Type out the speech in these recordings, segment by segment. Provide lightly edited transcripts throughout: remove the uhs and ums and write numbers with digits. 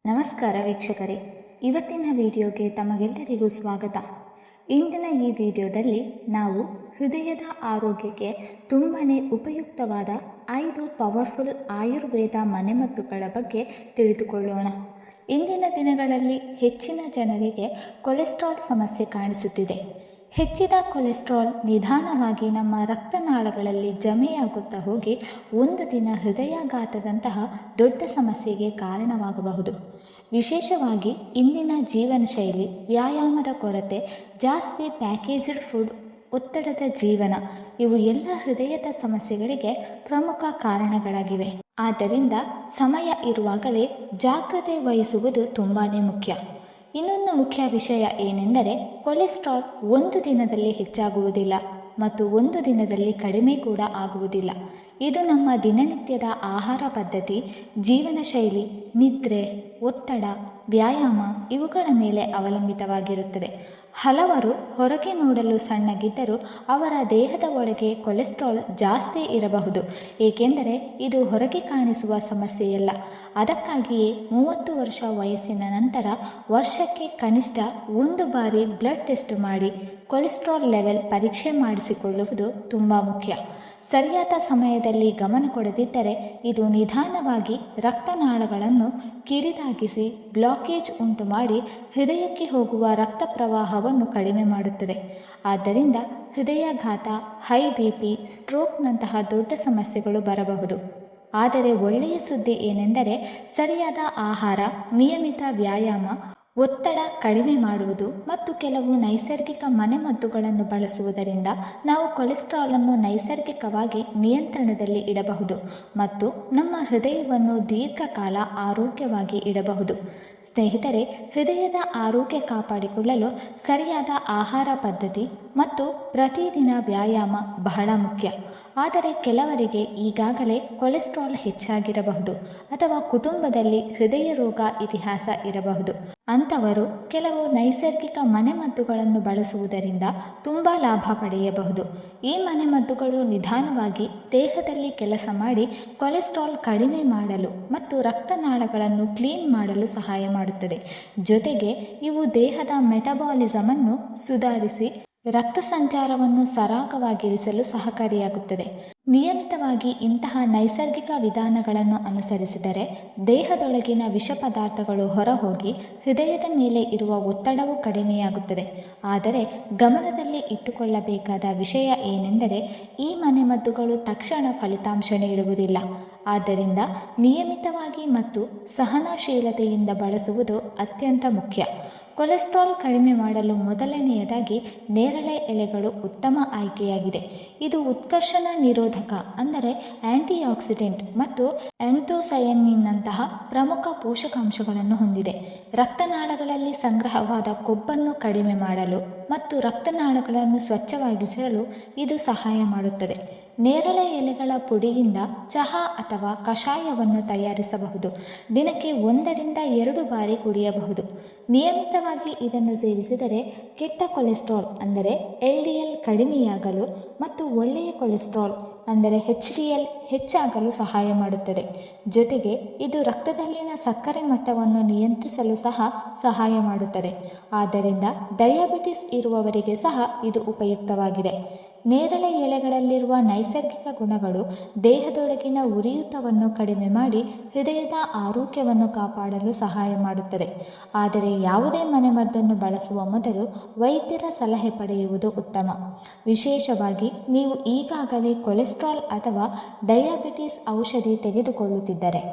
ನಮಸ್ಕಾರ ವೀಕ್ಷಕರೇ, ಇವತ್ತಿನ ವಿಡಿಯೋಗೆ ತಮಗೆಲ್ಲರಿಗೂ ಸ್ವಾಗತ. ಇಂದಿನ ಈ ವಿಡಿಯೋದಲ್ಲಿ ನಾವು ಹೃದಯದ ಆರೋಗ್ಯಕ್ಕೆ ತುಂಬಾ ಉಪಯುಕ್ತವಾದ 5 ಪವರ್ಫುಲ್ ಆಯುರ್ವೇದ ಮನೆಮದ್ದುಗಳ ಬಗ್ಗೆ ತಿಳಿದುಕೊಳ್ಳೋಣ. ಇಂದಿನ ದಿನಗಳಲ್ಲಿ ಹೆಚ್ಚಿನ ಜನರಿಗೆ ಕೊಲೆಸ್ಟ್ರಾಲ್ ಸಮಸ್ಯೆ ಕಾಣಿಸುತ್ತಿದೆ. ಹೆಚ್ಚಿದ ಕೊಲೆಸ್ಟ್ರಾಲ್ ನಿಧಾನವಾಗಿ ನಮ್ಮ ರಕ್ತನಾಳಗಳಲ್ಲಿ ಜಮೆಯಾಗುತ್ತಾ ಹೋಗಿ ಒಂದು ದಿನ ಹೃದಯಾಘಾತದಂತಹ ದೊಡ್ಡ ಸಮಸ್ಯೆಗೆ ಕಾರಣವಾಗಬಹುದು. ವಿಶೇಷವಾಗಿ ಇಂದಿನ ಜೀವನ ಶೈಲಿ, ವ್ಯಾಯಾಮದ ಕೊರತೆ, ಜಾಸ್ತಿ ಪ್ಯಾಕೇಜ್ಡ್ ಫುಡ್, ಒತ್ತಡದ ಜೀವನ ಇವು ಎಲ್ಲ ಹೃದಯದ ಸಮಸ್ಯೆಗಳಿಗೆ ಪ್ರಮುಖ ಕಾರಣಗಳಾಗಿವೆ. ಆದ್ದರಿಂದ ಸಮಯ ಇರುವಾಗಲೇ ಜಾಗ್ರತೆ ವಹಿಸುವುದು ತುಂಬಾ ಮುಖ್ಯ. ಇನ್ನೊಂದು ಮುಖ್ಯ ವಿಷಯ ಏನೆಂದರೆ, ಕೊಲೆಸ್ಟ್ರಾಲ್ ಒಂದು ದಿನದಲ್ಲಿ ಹೆಚ್ಚಾಗುವುದಿಲ್ಲ ಮತ್ತು ಒಂದು ದಿನದಲ್ಲಿ ಕಡಿಮೆ ಕೂಡ ಆಗುವುದಿಲ್ಲ. ಇದು ನಮ್ಮ ದಿನನಿತ್ಯದ ಆಹಾರ ಪದ್ಧತಿ, ಜೀವನ ಶೈಲಿ, ನಿದ್ರೆ, ಒತ್ತಡ, ವ್ಯಾಯಾಮ ಇವುಗಳ ಮೇಲೆ ಅವಲಂಬಿತವಾಗಿರುತ್ತದೆ. ಹಲವರು ಹೊರಗೆ ನೋಡಲು ಸಣ್ಣಗಿದ್ದರೂ ಅವರ ದೇಹದ ಒಳಗೆ ಕೊಲೆಸ್ಟ್ರಾಲ್ ಜಾಸ್ತಿ ಇರಬಹುದು. ಏಕೆಂದರೆ ಇದು ಹೊರಗೆ ಕಾಣಿಸುವ ಸಮಸ್ಯೆಯಲ್ಲ. ಅದಕ್ಕಾಗಿಯೇ 30 ವರ್ಷ ವಯಸ್ಸಿನ ನಂತರ ವರ್ಷಕ್ಕೆ ಕನಿಷ್ಠ 1 ಬಾರಿ ಬ್ಲಡ್ ಟೆಸ್ಟ್ ಮಾಡಿ ಕೊಲೆಸ್ಟ್ರಾಲ್ ಲೆವೆಲ್ ಪರೀಕ್ಷೆ ಮಾಡಿಸಿಕೊಳ್ಳುವುದು ತುಂಬ ಮುಖ್ಯ. ಸರಿಯಾದ ಸಮಯದಲ್ಲಿ ಗಮನ ಕೊಡದಿದ್ದರೆ ಇದು ನಿಧಾನವಾಗಿ ರಕ್ತನಾಳಗಳನ್ನು ಕಿರಿದಾಗಿಸಿ ಬ್ಲಾಕೇಜ್ ಉಂಟು ಮಾಡಿ ಹೃದಯಕ್ಕೆ ಹೋಗುವ ರಕ್ತ ಪ್ರವಾಹವನ್ನು ಕಡಿಮೆ ಮಾಡುತ್ತದೆ. ಆದ್ದರಿಂದ ಹೃದಯಾಘಾತ, ಹೈ BP, ಸ್ಟ್ರೋಕ್ನಂತಹ ದೊಡ್ಡ ಸಮಸ್ಯೆಗಳು ಬರಬಹುದು. ಆದರೆ ಒಳ್ಳೆಯ ಸುದ್ದಿ ಏನೆಂದರೆ, ಸರಿಯಾದ ಆಹಾರ, ನಿಯಮಿತ ವ್ಯಾಯಾಮ, ಒತ್ತಡ ಕಡಿಮೆ ಮಾಡುವುದು ಮತ್ತು ಕೆಲವು ನೈಸರ್ಗಿಕ ಮನೆಮದ್ದುಗಳನ್ನು ಬಳಸುವುದರಿಂದ ನಾವು ಕೊಲೆಸ್ಟ್ರಾಲನ್ನು ನೈಸರ್ಗಿಕವಾಗಿ ನಿಯಂತ್ರಣದಲ್ಲಿ ಇಡಬಹುದು ಮತ್ತು ನಮ್ಮ ಹೃದಯವನ್ನು ದೀರ್ಘಕಾಲ ಆರೋಗ್ಯವಾಗಿ ಇಡಬಹುದು. ಸ್ನೇಹಿತರೆ, ಹೃದಯದ ಆರೋಗ್ಯ ಕಾಪಾಡಿಕೊಳ್ಳಲು ಸರಿಯಾದ ಆಹಾರ ಪದ್ಧತಿ ಮತ್ತು ಪ್ರತಿದಿನ ವ್ಯಾಯಾಮ ಬಹಳ ಮುಖ್ಯ. ಆದರೆ ಕೆಲವರಿಗೆ ಈಗಾಗಲೇ ಕೊಲೆಸ್ಟ್ರಾಲ್ ಹೆಚ್ಚಾಗಿರಬಹುದು ಅಥವಾ ಕುಟುಂಬದಲ್ಲಿ ಹೃದಯ ರೋಗ ಇತಿಹಾಸ ಇರಬಹುದು. ಅಂಥವರು ಕೆಲವು ನೈಸರ್ಗಿಕ ಮನೆಮದ್ದುಗಳನ್ನು ಬಳಸುವುದರಿಂದ ತುಂಬ ಲಾಭ ಪಡೆಯಬಹುದು. ಈ ಮನೆಮದ್ದುಗಳು ನಿಧಾನವಾಗಿ ದೇಹದಲ್ಲಿ ಕೆಲಸ ಮಾಡಿ ಕೊಲೆಸ್ಟ್ರಾಲ್ ಕಡಿಮೆ ಮಾಡಲು ಮತ್ತು ರಕ್ತನಾಳಗಳನ್ನು ಕ್ಲೀನ್ ಮಾಡಲು ಸಹಾಯ ಮಾಡುತ್ತದೆ. ಜೊತೆಗೆ ಇವು ದೇಹದ ಮೆಟಬಾಲಿಸಮನ್ನು ಸುಧಾರಿಸಿ ರಕ್ತ ಸಂಚಾರವನ್ನು ಸರಾಗವಾಗಿರಿಸಲು ಸಹಕಾರಿಯಾಗುತ್ತದೆ. ನಿಯಮಿತವಾಗಿ ಇಂತಹ ನೈಸರ್ಗಿಕ ವಿಧಾನಗಳನ್ನು ಅನುಸರಿಸಿದರೆ ದೇಹದೊಳಗಿನ ವಿಷ ಪದಾರ್ಥಗಳು ಹೊರಹೋಗಿ ಹೃದಯದ ಮೇಲೆ ಇರುವ ಒತ್ತಡವು ಕಡಿಮೆಯಾಗುತ್ತದೆ. ಆದರೆ ಗಮನದಲ್ಲಿ ಇಟ್ಟುಕೊಳ್ಳಬೇಕಾದ ವಿಷಯ ಏನೆಂದರೆ, ಈ ಮನೆಮದ್ದುಗಳು ತಕ್ಷಣ ಫಲಿತಾಂಶ ನೀಡುವುದಿಲ್ಲ. ಆದ್ದರಿಂದ ನಿಯಮಿತವಾಗಿ ಮತ್ತು ಸಹನಶೀಲತೆಯಿಂದ ಬಳಸುವುದು ಅತ್ಯಂತ ಮುಖ್ಯ. ಕೊಲೆಸ್ಟ್ರಾಲ್ ಕಡಿಮೆ ಮಾಡಲು ಮೊದಲನೆಯದಾಗಿ ನೇರಳೆ ಎಲೆಗಳು ಉತ್ತಮ ಆಯ್ಕೆಯಾಗಿದೆ. ಇದು ಉತ್ಕರ್ಷಣ ನಿರೋಧಕ ಅಂದರೆ ಆಂಟಿಆಕ್ಸಿಡೆಂಟ್ ಮತ್ತು ಆಂಥೋಸಯನಿನ್ನಂತಹ ಪ್ರಮುಖ ಪೋಷಕಾಂಶಗಳನ್ನು ಹೊಂದಿದೆ. ರಕ್ತನಾಳಗಳಲ್ಲಿ ಸಂಗ್ರಹವಾದ ಕೊಬ್ಬನ್ನು ಕಡಿಮೆ ಮಾಡಲು ಮತ್ತು ರಕ್ತನಾಳಗಳನ್ನು ಸ್ವಚ್ಛವಾಗಿಸಲು ಇದು ಸಹಾಯ ಮಾಡುತ್ತದೆ. ನೇರಳೆ ಎಲೆಗಳ ಪುಡಿಯಿಂದ ಚಹಾ ಅಥವಾ ಕಷಾಯವನ್ನು ತಯಾರಿಸಬಹುದು. ದಿನಕ್ಕೆ 1 ರಿಂದ 2 ಬಾರಿ ಕುಡಿಯಬಹುದು. ನಿಯಮಿತವಾಗಿ ಇದನ್ನು ಸೇವಿಸಿದರೆ ಕೆಟ್ಟ ಕೊಲೆಸ್ಟ್ರಾಲ್ ಅಂದರೆ LDL ಕಡಿಮೆಯಾಗಲು ಮತ್ತು ಒಳ್ಳೆಯ ಕೊಲೆಸ್ಟ್ರಾಲ್ ಅಂದರೆ HDL ಹೆಚ್ಚಾಗಲು ಸಹಾಯ ಮಾಡುತ್ತದೆ. ಜೊತೆಗೆ ಇದು ರಕ್ತದಲ್ಲಿನ ಸಕ್ಕರೆ ಮಟ್ಟವನ್ನು ನಿಯಂತ್ರಿಸಲು ಸಹ ಸಹಾಯ ಮಾಡುತ್ತದೆ. ಆದ್ದರಿಂದ ಡಯಾಬಿಟಿಸ್ ಇರುವವರಿಗೆ ಸಹ ಇದು ಉಪಯುಕ್ತವಾಗಿದೆ. ನೇರಳೆ ಎಲೆಗಳಲ್ಲಿರುವ ನೈಸರ್ಗಿಕ ಗುಣಗಳು ದೇಹದೊಳಗಿನ ಉರಿಯೂತವನ್ನು ಕಡಿಮೆ ಮಾಡಿ ಹೃದಯದ ಆರೋಗ್ಯವನ್ನು ಕಾಪಾಡಲು ಸಹಾಯ ಮಾಡುತ್ತದೆ. ಆದರೆ ಯಾವುದೇ ಮನೆಮದ್ದನ್ನು ಬಳಸುವ ಮೊದಲು ವೈದ್ಯರ ಸಲಹೆ ಪಡೆಯುವುದು ಉತ್ತಮ. ವಿಶೇಷವಾಗಿ ನೀವು ಈಗಾಗಲೇ ಕೊಲೆಸ್ಟ್ರಾಲ್ ಅಥವಾ ಡಯಾಬಿಟಿಸ್ ಔಷಧಿ ತೆಗೆದುಕೊಳ್ಳುತ್ತಿದ್ದರೆ.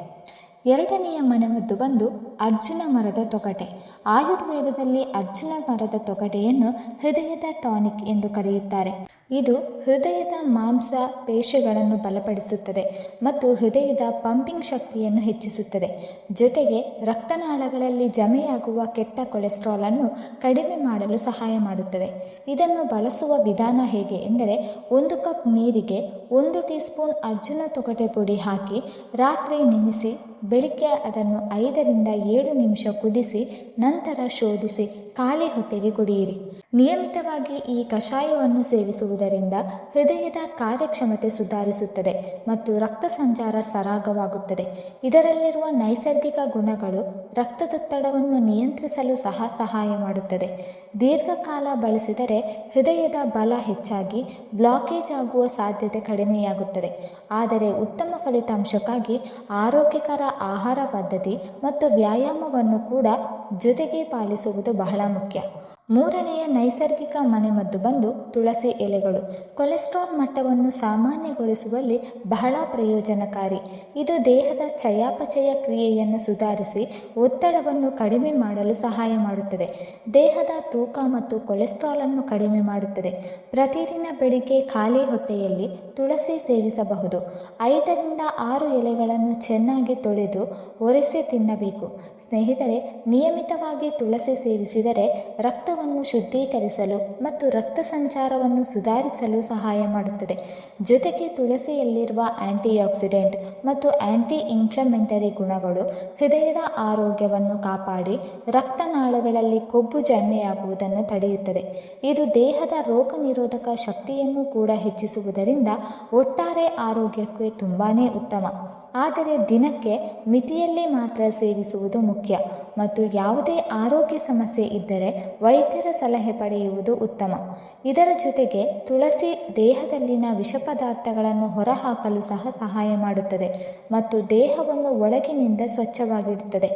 ಎರಡನೆಯ ಮನೆಮದ್ದು ಬಂದು ಅರ್ಜುನ ಮರದ ತೊಗಟೆ. ಆಯುರ್ವೇದದಲ್ಲಿ ಅರ್ಜುನ ಮರದ ತೊಗಟೆಯನ್ನು ಹೃದಯದ ಟಾನಿಕ್ ಎಂದು ಕರೆಯುತ್ತಾರೆ. ಇದು ಹೃದಯದ ಮಾಂಸ ಪೇಶಿಗಳನ್ನು ಬಲಪಡಿಸುತ್ತದೆ ಮತ್ತು ಹೃದಯದ ಪಂಪಿಂಗ್ ಶಕ್ತಿಯನ್ನು ಹೆಚ್ಚಿಸುತ್ತದೆ. ಜೊತೆಗೆ ರಕ್ತನಾಳಗಳಲ್ಲಿ ಜಮೆಯಾಗುವ ಕೆಟ್ಟ ಕೊಲೆಸ್ಟ್ರಾಲ್ ಅನ್ನು ಕಡಿಮೆ ಮಾಡಲು ಸಹಾಯ ಮಾಡುತ್ತದೆ. ಇದನ್ನು ಬಳಸುವ ವಿಧಾನ ಹೇಗೆ ಎಂದರೆ, 1 ಕಪ್ ನೀರಿಗೆ 1 ಟೀ ಸ್ಪೂನ್ ಅರ್ಜುನ ತೊಗಟೆ ಪುಡಿ ಹಾಕಿ ರಾತ್ರಿ ನೆನೆಸಿ ಬೆಳಿಗ್ಗೆ ಅದನ್ನು 5 ರಿಂದ 7 ನಿಮಿಷ ಕುದಿಸಿ ನಂತರ ಶೋಧಿಸಿ ಖಾಲಿ ಹೊಟ್ಟೆಗೆ ಕುಡಿಯಿರಿ. ನಿಯಮಿತವಾಗಿ ಈ ಕಷಾಯವನ್ನು ಸೇವಿಸುವುದರಿಂದ ಹೃದಯದ ಕಾರ್ಯಕ್ಷಮತೆ ಸುಧಾರಿಸುತ್ತದೆ ಮತ್ತು ರಕ್ತ ಸಂಚಾರ ಸರಾಗವಾಗುತ್ತದೆ. ಇದರಲ್ಲಿರುವ ನೈಸರ್ಗಿಕ ಗುಣಗಳು ರಕ್ತದೊತ್ತಡವನ್ನು ನಿಯಂತ್ರಿಸಲು ಸಹ ಸಹಾಯ ಮಾಡುತ್ತದೆ. ದೀರ್ಘಕಾಲ ಬಳಸಿದರೆ ಹೃದಯದ ಬಲ ಹೆಚ್ಚಾಗಿ ಬ್ಲಾಕೇಜ್ ಆಗುವ ಸಾಧ್ಯತೆ ಕಡಿಮೆಯಾಗುತ್ತದೆ. ಆದರೆ ಉತ್ತಮ ಫಲಿತಾಂಶಕ್ಕಾಗಿ ಆರೋಗ್ಯಕರ ಆಹಾರ ಪದ್ಧತಿ ಮತ್ತು ವ್ಯಾಯಾಮವನ್ನು ಕೂಡ ಜೊತೆಗೆ ಪಾಲಿಸುವುದು ಬಹಳ ಮುಖ್ಯ. ಮೂರನೆಯ ನೈಸರ್ಗಿಕ ಮನೆಮದ್ದು ಬಂದು ತುಳಸಿ ಎಲೆಗಳು. ಕೊಲೆಸ್ಟ್ರಾಲ್ ಮಟ್ಟವನ್ನು ಸಾಮಾನ್ಯಗೊಳಿಸುವಲ್ಲಿ ಬಹಳ ಪ್ರಯೋಜನಕಾರಿ. ಇದು ದೇಹದ ಚಯಾಪಚಯ ಕ್ರಿಯೆಯನ್ನು ಸುಧಾರಿಸಿ ಒತ್ತಡವನ್ನು ಕಡಿಮೆ ಮಾಡಲು ಸಹಾಯ ಮಾಡುತ್ತದೆ. ದೇಹದ ತೂಕ ಮತ್ತು ಕೊಲೆಸ್ಟ್ರಾಲನ್ನು ಕಡಿಮೆ ಮಾಡುತ್ತದೆ. ಪ್ರತಿದಿನ ಬೆಳಿಗ್ಗೆ ಖಾಲಿ ಹೊಟ್ಟೆಯಲ್ಲಿ ತುಳಸಿ ಸೇವಿಸಬಹುದು. 5 ರಿಂದ 6 ಎಲೆಗಳನ್ನು ಚೆನ್ನಾಗಿ ತೊಳೆದು ಒರೆಸಿ ತಿನ್ನಬೇಕು. ಸ್ನೇಹಿತರೆ, ನಿಯಮಿತವಾಗಿ ತುಳಸಿ ಸೇವಿಸಿದರೆ ರಕ್ತವನ್ನು ಶುದ್ಧೀಕರಿಸಲು ಮತ್ತು ರಕ್ತ ಸಂಚಾರವನ್ನು ಸುಧಾರಿಸಲು ಸಹಾಯ ಮಾಡುತ್ತದೆ. ಜೊತೆಗೆ ತುಳಸಿಯಲ್ಲಿರುವ ಆಂಟಿಆಕ್ಸಿಡೆಂಟ್ ಮತ್ತು ಆಂಟಿ ಇನ್ಫ್ಲಮೆಂಟರಿ ಗುಣಗಳು ಹೃದಯದ ಆರೋಗ್ಯವನ್ನು ಕಾಪಾಡಿ ರಕ್ತನಾಳಗಳಲ್ಲಿ ಕೊಬ್ಬು ಜಮೆಯಾಗುವುದನ್ನು ತಡೆಯುತ್ತದೆ. ಇದು ದೇಹದ ರೋಗ ನಿರೋಧಕ ಶಕ್ತಿಯನ್ನು ಕೂಡ ಹೆಚ್ಚಿಸುವುದರಿಂದ ಒಟ್ಟಾರೆ ಆರೋಗ್ಯಕ್ಕೆ ತುಂಬಾನೇ ಉತ್ತಮ. ಆದರೆ ದಿನಕ್ಕೆ ಮಿತಿಯಲ್ಲಿ ಮಾತ್ರ ಸೇವಿಸುವುದು ಮುಖ್ಯ ಮತ್ತು ಯಾವುದೇ ಆರೋಗ್ಯ ಸಮಸ್ಯೆ ಇದ್ದರೆ ವೈದ್ಯರ ಸಲಹೆ ಪಡೆಯುವುದು ಉತ್ತಮ. ಇದರ ಜೊತೆಗೆ ತುಳಸಿ ದೇಹದಲ್ಲಿನ ವಿಷ ಪದಾರ್ಥಗಳನ್ನು ಹೊರಹಾಕಲು ಸಹ ಸಹಾಯ ಮಾಡುತ್ತದೆ ಮತ್ತು ದೇಹವನ್ನು ಒಳಗಿನಿಂದ ಸ್ವಚ್ಛವಾಗಿಡುತ್ತದೆ.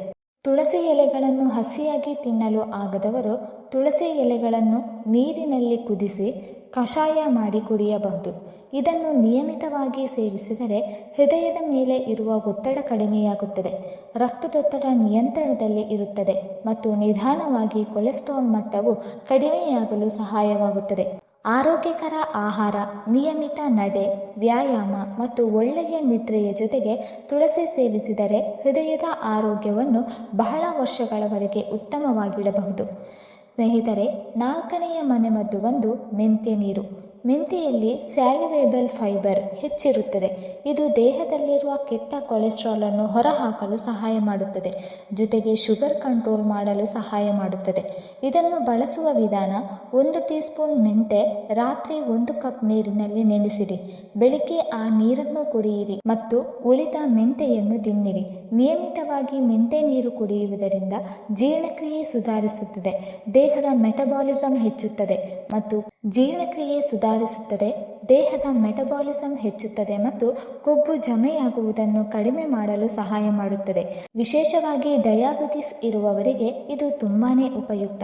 ತುಳಸಿ ಎಲೆಗಳನ್ನು ಹಸಿಯಾಗಿ ತಿನ್ನಲು ಆಗದವರು ತುಳಸಿ ಎಲೆಗಳನ್ನು ನೀರಿನಲ್ಲಿ ಕುದಿಸಿ ಕಷಾಯ ಮಾಡಿ ಕುಡಿಯಬಹುದು. ಇದನ್ನು ನಿಯಮಿತವಾಗಿ ಸೇವಿಸಿದರೆ ಹೃದಯದ ಮೇಲೆ ಇರುವ ಒತ್ತಡ ಕಡಿಮೆಯಾಗುತ್ತದೆ, ರಕ್ತದೊತ್ತಡ ನಿಯಂತ್ರಣದಲ್ಲಿ ಇರುತ್ತದೆ ಮತ್ತು ನಿಧಾನವಾಗಿ ಕೊಲೆಸ್ಟ್ರಾಲ್ ಮಟ್ಟವು ಕಡಿಮೆಯಾಗಲು ಸಹಾಯವಾಗುತ್ತದೆ. ಆರೋಗ್ಯಕರ ಆಹಾರ, ನಿಯಮಿತ ನಡೆ, ವ್ಯಾಯಾಮ ಮತ್ತು ಒಳ್ಳೆಯ ನಿದ್ರೆಯ ಜೊತೆಗೆ ತುಳಸಿ ಸೇವಿಸಿದರೆ ಹೃದಯದ ಆರೋಗ್ಯವನ್ನು ಬಹಳ ವರ್ಷಗಳವರೆಗೆ ಉತ್ತಮವಾಗಿಡಬಹುದು. ಸ್ನೇಹಿತರೆ, 4ನೆಯ ಮನೆಮದ್ದು ಒಂದು ಮೆಂತ್ಯ ನೀರು. ಮೆಂತ್ಯೆಯಲ್ಲಿ ಸ್ಯಾಲ್ಯುವೇಬಲ್ ಫೈಬರ್ ಹೆಚ್ಚಿರುತ್ತದೆ. ಇದು ದೇಹದಲ್ಲಿರುವ ಕೆಟ್ಟ ಕೊಲೆಸ್ಟ್ರಾಲನ್ನು ಹೊರಹಾಕಲು ಸಹಾಯ ಮಾಡುತ್ತದೆ. ಜೊತೆಗೆ ಶುಗರ್ ಕಂಟ್ರೋಲ್ ಮಾಡಲು ಸಹಾಯ ಮಾಡುತ್ತದೆ. ಇದನ್ನು ಬಳಸುವ ವಿಧಾನ: 1 ಟೀ ಸ್ಪೂನ್ ಮೆಂತೆ ರಾತ್ರಿ 1 ಕಪ್ ನೀರಿನಲ್ಲಿ ನೆನೆಸಿಡಿ. ಬೆಳಿಗ್ಗೆ ಆ ನೀರನ್ನು ಕುಡಿಯಿರಿ ಮತ್ತು ಉಳಿದ ಮೆಂತೆಯನ್ನು ತಿನ್ನಿರಿ. ನಿಯಮಿತವಾಗಿ ಮೆಂತೆ ನೀರು ಕುಡಿಯುವುದರಿಂದ ಜೀರ್ಣಕ್ರಿಯೆ ಸುಧಾರಿಸುತ್ತದೆ, ದೇಹದ ಮೆಟಬಾಲಿಸಮ್ ಹೆಚ್ಚುತ್ತದೆ ಮತ್ತು ಕೊಬ್ಬು ಜಮೆಯಾಗುವುದನ್ನು ಕಡಿಮೆ ಮಾಡಲು ಸಹಾಯ ಮಾಡುತ್ತದೆ. ವಿಶೇಷವಾಗಿ ಡಯಾಬಿಟಿಸ್ ಇರುವವರಿಗೆ ಇದು ತುಂಬಾನೇ ಉಪಯುಕ್ತ,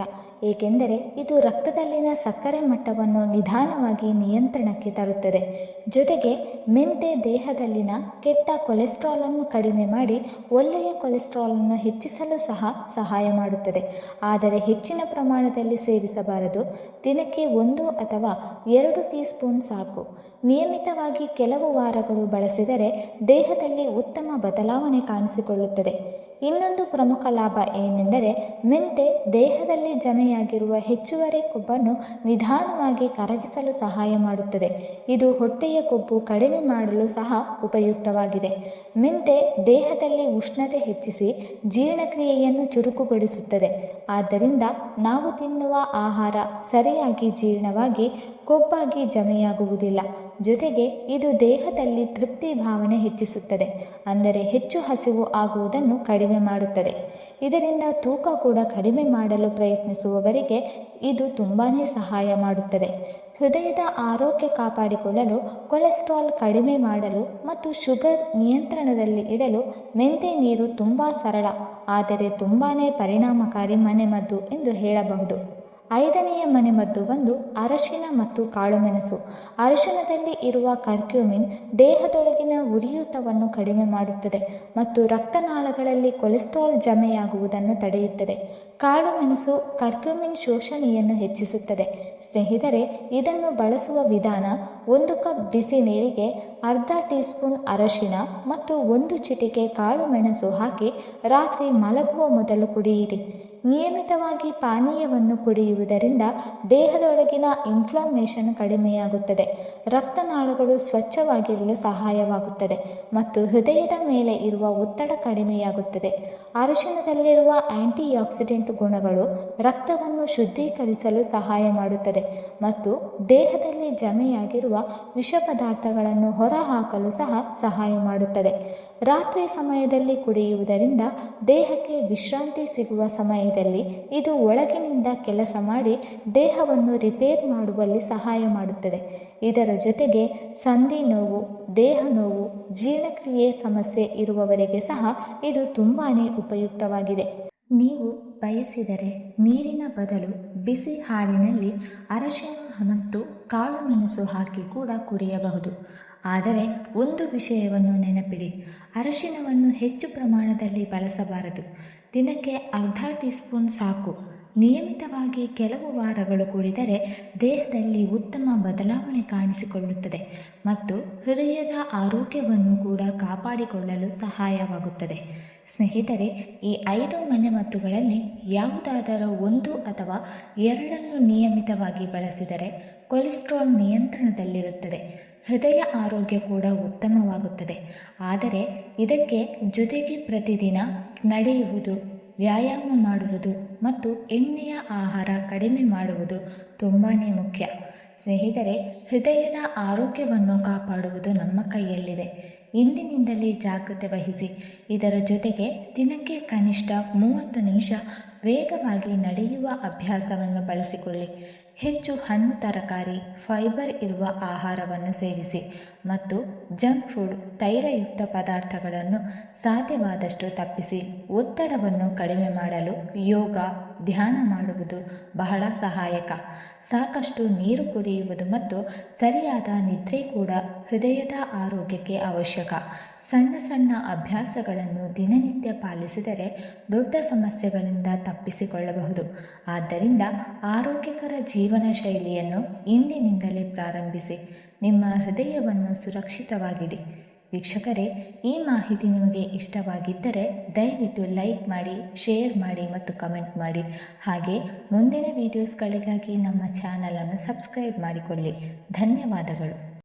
ಏಕೆಂದರೆ ಇದು ರಕ್ತದಲ್ಲಿನ ಸಕ್ಕರೆ ಮಟ್ಟವನ್ನು ನಿಧಾನವಾಗಿ ನಿಯಂತ್ರಣಕ್ಕೆ ತರುತ್ತದೆ. ಜೊತೆಗೆ ಮೆಂತೆ ದೇಹದಲ್ಲಿನ ಕೆಟ್ಟ ಕೊಲೆಸ್ಟ್ರಾಲ್ ಅನ್ನು ಕಡಿಮೆ ಮಾಡಿ ಒಳ್ಳೆಯ ಕೊಲೆಸ್ಟ್ರಾಲ್ ಅನ್ನು ಹೆಚ್ಚಿಸಲು ಸಹ ಸಹಾಯ ಮಾಡುತ್ತದೆ. ಆದರೆ ಹೆಚ್ಚಿನ ಪ್ರಮಾಣದಲ್ಲಿ ಸೇವಿಸಬಾರದು. ದಿನಕ್ಕೆ 1 ಅಥವಾ 2 ಟೀ ಸ್ಪೂನ್ ಸಾಕು. ನಿಯಮಿತವಾಗಿ ಕೆಲವು ವಾರಗಳು ಬಳಸಿದರೆ ದೇಹದಲ್ಲಿ ಉತ್ತಮ ಬದಲಾವಣೆ ಕಾಣಿಸಿಕೊಳ್ಳುತ್ತದೆ. ಇನ್ನೊಂದು ಪ್ರಮುಖ ಲಾಭ ಏನೆಂದರೆ ಮೆಂತೆ ದೇಹದಲ್ಲಿ ಜಮೆಯಾಗಿರುವ ಹೆಚ್ಚುವರಿ ಕೊಬ್ಬನ್ನು ನಿಧಾನವಾಗಿ ಕರಗಿಸಲು ಸಹಾಯ ಮಾಡುತ್ತದೆ. ಇದು ಹೊಟ್ಟೆಯ ಕೊಬ್ಬು ಕಡಿಮೆ ಮಾಡಲು ಸಹ ಉಪಯುಕ್ತವಾಗಿದೆ. ಮೆಂತೆ ದೇಹದಲ್ಲಿ ಉಷ್ಣತೆ ಹೆಚ್ಚಿಸಿ ಜೀರ್ಣಕ್ರಿಯೆಯನ್ನು ಚುರುಕುಗೊಳಿಸುತ್ತದೆ. ಆದ್ದರಿಂದ ನಾವು ತಿನ್ನುವ ಆಹಾರ ಸರಿಯಾಗಿ ಜೀರ್ಣವಾಗಿ ಕೊಬ್ಬಾಗಿ ಜಮೆಯಾಗುವುದಿಲ್ಲ. ಜೊತೆಗೆ ಇದು ದೇಹದಲ್ಲಿ ತೃಪ್ತಿ ಭಾವನೆ ಹೆಚ್ಚಿಸುತ್ತದೆ, ಅಂದರೆ ಹೆಚ್ಚು ಹಸಿವು ಆಗುವುದನ್ನು ಕಡಿಮೆ ಮಾಡುತ್ತದೆ. ಇದರಿಂದ ತೂಕ ಕೂಡ ಕಡಿಮೆ ಮಾಡಲು ಪ್ರಯತ್ನಿಸುವವರಿಗೆ ಇದು ತುಂಬಾನೇ ಸಹಾಯ ಮಾಡುತ್ತದೆ. ಹೃದಯದ ಆರೋಗ್ಯ ಕಾಪಾಡಿಕೊಳ್ಳಲು, ಕೊಲೆಸ್ಟ್ರಾಲ್ ಕಡಿಮೆ ಮಾಡಲು ಮತ್ತು ಶುಗರ್ ನಿಯಂತ್ರಣದಲ್ಲಿ ಇಡಲು ಮೆಂತೆ ನೀರು ತುಂಬ ಸರಳ ಆದರೆ ತುಂಬಾನೇ ಪರಿಣಾಮಕಾರಿ ಮನೆಮದ್ದು ಎಂದು ಹೇಳಬಹುದು. 5ನೆಯ ಮನೆಮದ್ದು ಒಂದು ಅರಶಿನ ಮತ್ತು ಕಾಳುಮೆಣಸು. ಅರಶಿನದಲ್ಲಿ ಇರುವ ಕರ್ಕ್ಯೂಮಿನ್ ದೇಹದೊಳಗಿನ ಉರಿಯೂತವನ್ನು ಕಡಿಮೆ ಮಾಡುತ್ತದೆ ಮತ್ತು ರಕ್ತನಾಳಗಳಲ್ಲಿ ಕೊಲೆಸ್ಟ್ರಾಲ್ ಜಮೆಯಾಗುವುದನ್ನು ತಡೆಯುತ್ತದೆ. ಕಾಳುಮೆಣಸು ಕರ್ಕ್ಯೂಮಿನ್ ಶೋಷಣೆಯನ್ನು ಹೆಚ್ಚಿಸುತ್ತದೆ. ಸ್ನೇಹಿತರೆ, ಇದನ್ನು ಬಳಸುವ ವಿಧಾನ: 1 ಕಪ್ ಬಿಸಿ ನೀರಿಗೆ ಅರ್ಧ ಟೀ ಸ್ಪೂನ್ ಅರಶಿನ ಮತ್ತು 1 ಚಿಟಿಕೆ ಕಾಳು ಮೆಣಸು ಹಾಕಿ ರಾತ್ರಿ ಮಲಗುವ ಮೊದಲು ಕುಡಿಯಿರಿ. ನಿಯಮಿತವಾಗಿ ಪಾನೀಯವನ್ನು ಕುಡಿಯುವುದರಿಂದ ದೇಹದೊಳಗಿನ ಇನ್ಫ್ಲಮೇಷನ್ ಕಡಿಮೆಯಾಗುತ್ತದೆ, ರಕ್ತನಾಳಗಳು ಸ್ವಚ್ಛವಾಗಿರಲು ಸಹಾಯವಾಗುತ್ತದೆ ಮತ್ತು ಹೃದಯದ ಮೇಲೆ ಇರುವ ಒತ್ತಡ ಕಡಿಮೆಯಾಗುತ್ತದೆ. ಅರಿಶಿಣದಲ್ಲಿರುವ ಆಂಟಿಆಕ್ಸಿಡೆಂಟ್ ಗುಣಗಳು ರಕ್ತವನ್ನು ಶುದ್ಧೀಕರಿಸಲು ಸಹಾಯ ಮಾಡುತ್ತದೆ ಮತ್ತು ದೇಹದಲ್ಲಿ ಜಮೆಯಾಗಿರುವ ವಿಷ ಪದಾರ್ಥಗಳನ್ನು ಹೊರಹಾಕಲು ಸಹ ಸಹಾಯ ಮಾಡುತ್ತದೆ. ರಾತ್ರಿ ಸಮಯದಲ್ಲಿ ಕುಡಿಯುವುದರಿಂದ ದೇಹಕ್ಕೆ ವಿಶ್ರಾಂತಿ ಸಿಗುವ ಸಮಯದಲ್ಲಿ ಇದು ಒಳಗಿನಿಂದ ಕೆಲಸ ಮಾಡಿ ದೇಹವನ್ನು ರಿಪೇರ್ ಮಾಡುವಲ್ಲಿ ಸಹಾಯ ಮಾಡುತ್ತದೆ. ಇದರ ಜೊತೆಗೆ ಸಂಧಿ ನೋವು, ದೇಹ ನೋವು, ಜೀರ್ಣಕ್ರಿಯೆ ಸಮಸ್ಯೆ ಇರುವವರಿಗೆ ಸಹ ಇದು ತುಂಬಾ ಉಪಯುಕ್ತವಾಗಿದೆ. ನೀವು ಬಯಸಿದರೆ ನೀರಿನ ಬದಲು ಬಿಸಿ ಹಾಲಿನಲ್ಲಿ ಅರಶಿನ ಮತ್ತು ಕಾಳು ಮೆಣಸು ಹಾಕಿ ಕೂಡ ಕುಡಿಯಬಹುದು. ಆದರೆ ಒಂದು ವಿಷಯವನ್ನು ನೆನಪಿಡಿ, ಅರಶಿನವನ್ನು ಹೆಚ್ಚು ಪ್ರಮಾಣದಲ್ಲಿ ಬಳಸಬಾರದು. ದಿನಕ್ಕೆ ಅರ್ಧ ಟೀ ಸ್ಪೂನ್ ಸಾಕು. ನಿಯಮಿತವಾಗಿ ಕೆಲವು ವಾರಗಳು ಕುಡಿದರೆ ದೇಹದಲ್ಲಿ ಉತ್ತಮ ಬದಲಾವಣೆ ಕಾಣಿಸಿಕೊಳ್ಳುತ್ತದೆ ಮತ್ತು ಹೃದಯದ ಆರೋಗ್ಯವನ್ನು ಕೂಡ ಕಾಪಾಡಿಕೊಳ್ಳಲು ಸಹಾಯವಾಗುತ್ತದೆ. ಸ್ನೇಹಿತರೆ, ಈ 5 ಮನೆಮದ್ದುಗಳಲ್ಲಿ ಯಾವುದಾದರೂ 1 ಅಥವಾ 2 ನಿಯಮಿತವಾಗಿ ಬಳಸಿದರೆ ಕೊಲೆಸ್ಟ್ರಾಲ್ ನಿಯಂತ್ರಣದಲ್ಲಿರುತ್ತದೆ, ಹೃದಯ ಆರೋಗ್ಯ ಕೂಡ ಉತ್ತಮವಾಗುತ್ತದೆ. ಆದರೆ ಇದಕ್ಕೆ ಜೊತೆಗೆ ಪ್ರತಿದಿನ ನಡೆಯುವುದು, ವ್ಯಾಯಾಮ ಮಾಡುವುದು ಮತ್ತು ಎಣ್ಣೆಯ ಆಹಾರ ಕಡಿಮೆ ಮಾಡುವುದು ತುಂಬಾ ಮುಖ್ಯ. ಸ್ನೇಹಿತರೆ, ಹೃದಯದ ಆರೋಗ್ಯವನ್ನು ಕಾಪಾಡುವುದು ನಮ್ಮ ಕೈಯಲ್ಲಿದೆ. ಇಂದಿನಿಂದಲೇ ಜಾಗೃತೆ ವಹಿಸಿ. ಇದರ ಜೊತೆಗೆ ದಿನಕ್ಕೆ ಕನಿಷ್ಠ 30 ನಿಮಿಷ ವೇಗವಾಗಿ ನಡೆಯುವ ಅಭ್ಯಾಸವನ್ನು ಬಳಸಿಕೊಳ್ಳಿ. ಹೆಚ್ಚು ಹಣ್ಣು, ತರಕಾರಿ, ಫೈಬರ್ ಇರುವ ಆಹಾರವನ್ನು ಸೇವಿಸಿ ಮತ್ತು ಜಂಕ್ ಫುಡ್, ತೈಲಯುಕ್ತ ಪದಾರ್ಥಗಳನ್ನು ಸಾಧ್ಯವಾದಷ್ಟು ತಪ್ಪಿಸಿ. ಒತ್ತಡವನ್ನು ಕಡಿಮೆ ಮಾಡಲು ಯೋಗ, ಧ್ಯಾನ ಮಾಡುವುದು ಬಹಳ ಸಹಾಯಕ. ಸಾಕಷ್ಟು ನೀರು ಕುಡಿಯುವುದು ಮತ್ತು ಸರಿಯಾದ ನಿದ್ರೆ ಕೂಡ ಹೃದಯದ ಆರೋಗ್ಯಕ್ಕೆ ಅವಶ್ಯಕ. ಸಣ್ಣ ಸಣ್ಣ ಅಭ್ಯಾಸಗಳನ್ನು ದಿನನಿತ್ಯ ಪಾಲಿಸಿದರೆ ದೊಡ್ಡ ಸಮಸ್ಯೆಗಳಿಂದ ತಪ್ಪಿಸಿಕೊಳ್ಳಬಹುದು. ಆದ್ದರಿಂದ ಆರೋಗ್ಯಕರ ಜೀವನ ಶೈಲಿಯನ್ನು ಇಂದಿನಿಂದಲೇ ಪ್ರಾರಂಭಿಸಿ. ನಿಮ್ಮ ಹೃದಯವನ್ನು ಸುರಕ್ಷಿತವಾಗಿಡಿ. ವೀಕ್ಷಕರೇ, ಈ ಮಾಹಿತಿ ನಿಮಗೆ ಇಷ್ಟವಾಗಿದ್ದರೆ ದಯವಿಟ್ಟು ಲೈಕ್ ಮಾಡಿ, ಶೇರ್ ಮಾಡಿ ಮತ್ತು ಕಮೆಂಟ್ ಮಾಡಿ. ಹಾಗೆ ಮುಂದಿನ ವಿಡಿಯೋಸ್ಗಳಿಗಾಗಿ ನಮ್ಮ ಚಾನಲನ್ನು ಸಬ್ಸ್ಕ್ರೈಬ್ ಮಾಡಿಕೊಳ್ಳಿ. ಧನ್ಯವಾದಗಳು.